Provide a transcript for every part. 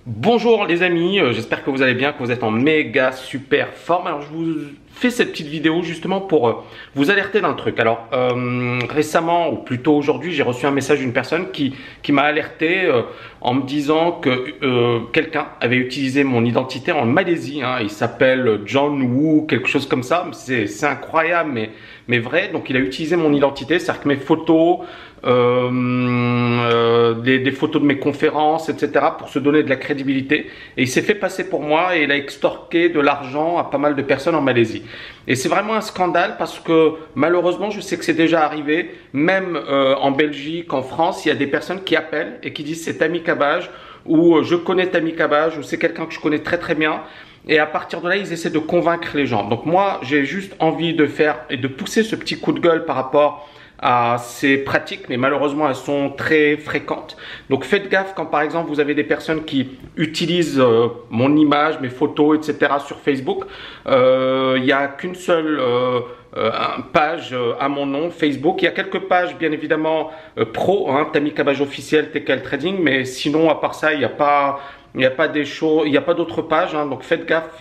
Bonjour les amis, j'espère que vous allez bien, que vous êtes en méga super forme. Alors je vous fais cette petite vidéo justement pour vous alerter d'un truc. Alors récemment, ou plutôt aujourd'hui, j'ai reçu un message d'une personne qui m'a alerté en me disant que quelqu'un avait utilisé mon identité en Malaisie. Il s'appelle John Woo, quelque chose comme ça. C'est incroyable mais vrai. Donc il a utilisé mon identité, c'est-à-dire que mes photos, des photos de mes conférences, etc. pour se donner de la crédibilité. Et il s'est fait passer pour moi et il a extorqué de l'argent à pas mal de personnes en Malaisie. Et c'est vraiment un scandale parce que malheureusement, je sais que c'est déjà arrivé, même en Belgique, en France, il y a des personnes qui appellent et qui disent c'est Tammy Cabage ou je connais Tammy Cabage ou c'est quelqu'un que je connais très très bien. Et à partir de là, ils essaient de convaincre les gens. Donc moi, j'ai juste envie de faire et de pousser ce petit coup de gueule par rapport à ces pratiques, mais malheureusement elles sont très fréquentes. Donc faites gaffe quand par exemple vous avez des personnes qui utilisent mon image, mes photos, etc. sur Facebook. Il n'y a qu'une seule page à mon nom, Facebook. Il y a quelques pages bien évidemment pro, Tammy Cabage officiel, TKL Trading, mais sinon à part ça, il n'y a pas d'autres pages, donc faites gaffe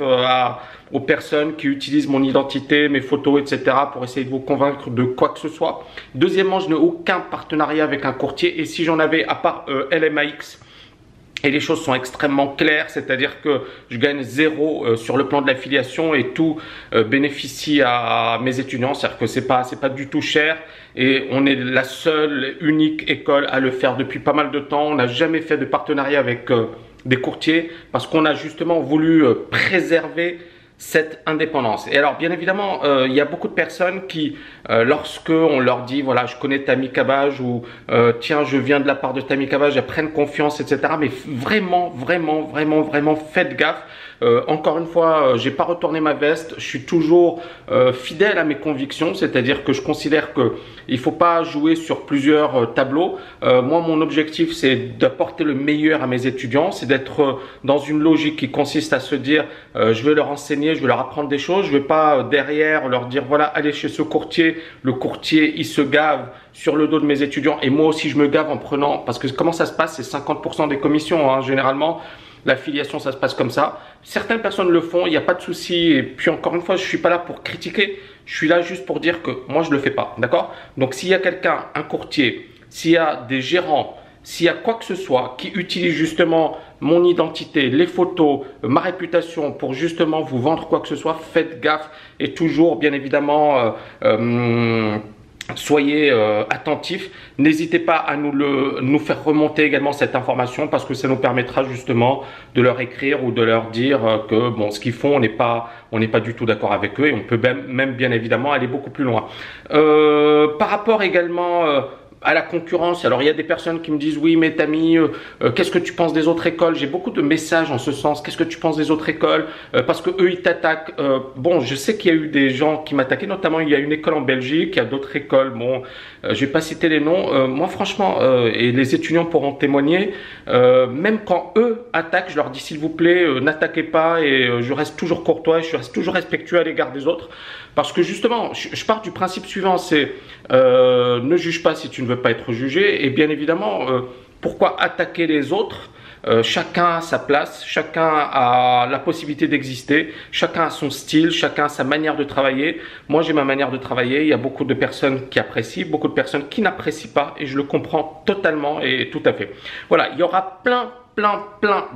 aux personnes qui utilisent mon identité, mes photos, etc. pour essayer de vous convaincre de quoi que ce soit. Deuxièmement, je n'ai aucun partenariat avec un courtier et si j'en avais, à part LMAX, et les choses sont extrêmement claires, c'est-à-dire que je gagne zéro sur le plan de l'affiliation et tout bénéficie à mes étudiants, c'est-à-dire que c'est pas du tout cher et on est la seule, unique école à le faire depuis pas mal de temps. On n'a jamais fait de partenariat avec des courtiers parce qu'on a justement voulu préserver cette indépendance. Et alors bien évidemment il y a beaucoup de personnes qui lorsque on leur dit voilà je connais Tammy Cabage ou tiens je viens de la part de Tammy Cabage, elles prennent confiance, etc. Mais vraiment faites gaffe. Encore une fois, j'ai pas retourné ma veste, je suis toujours fidèle à mes convictions, c'est-à-dire que je considère que il faut pas jouer sur plusieurs tableaux. Moi mon objectif c'est d'apporter le meilleur à mes étudiants, c'est d'être dans une logique qui consiste à se dire je vais leur enseigner, je vais leur apprendre des choses, je vais pas derrière leur dire voilà allez chez ce courtier, le courtier il se gave sur le dos de mes étudiants et moi aussi je me gave en prenant, parce que comment ça se passe, c'est 50% des commissions généralement. L'affiliation, ça se passe comme ça. Certaines personnes le font, il n'y a pas de souci. Et puis encore une fois, je ne suis pas là pour critiquer. Je suis là juste pour dire que moi, je ne le fais pas. D'accord? Donc, s'il y a quelqu'un, un courtier, s'il y a des gérants, s'il y a quoi que ce soit qui utilise justement mon identité, les photos, ma réputation pour justement vous vendre quoi que ce soit, faites gaffe. Et toujours, bien évidemment, soyez attentifs, n'hésitez pas à nous faire remonter également cette information parce que ça nous permettra justement de leur écrire ou de leur dire que bon, ce qu'ils font, on n'est pas du tout d'accord avec eux et on peut même bien évidemment aller beaucoup plus loin. Par rapport également à la concurrence, alors il y a des personnes qui me disent oui mais Tammy, qu'est-ce que tu penses des autres écoles? J'ai beaucoup de messages en ce sens, qu'est-ce que tu penses des autres écoles? Parce que eux ils t'attaquent. Bon, je sais qu'il y a eu des gens qui m'attaquaient, notamment il y a une école en Belgique, il y a d'autres écoles, bon je vais pas citer les noms. Moi franchement, et les étudiants pourront témoigner, même quand eux attaquent, je leur dis s'il vous plaît n'attaquez pas et je reste toujours courtois, je reste toujours respectueux à l'égard des autres. Parce que justement, je pars du principe suivant, c'est ne juge pas si tu ne veux pas être jugé. Et bien évidemment, pourquoi attaquer les autres? Chacun a sa place, chacun a la possibilité d'exister, chacun a son style, chacun a sa manière de travailler. Moi, j'ai ma manière de travailler. Il y a beaucoup de personnes qui apprécient, beaucoup de personnes qui n'apprécient pas et je le comprends totalement et tout à fait. Voilà, il y aura plein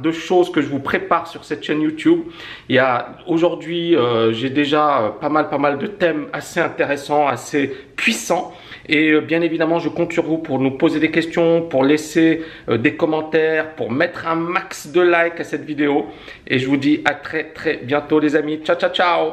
de choses que je vous prépare sur cette chaîne YouTube. Il y a aujourd'hui, j'ai déjà pas mal de thèmes assez intéressants, assez puissants. Et bien évidemment, je compte sur vous pour nous poser des questions, pour laisser des commentaires, pour mettre un max de likes à cette vidéo. Et je vous dis à très bientôt les amis. Ciao.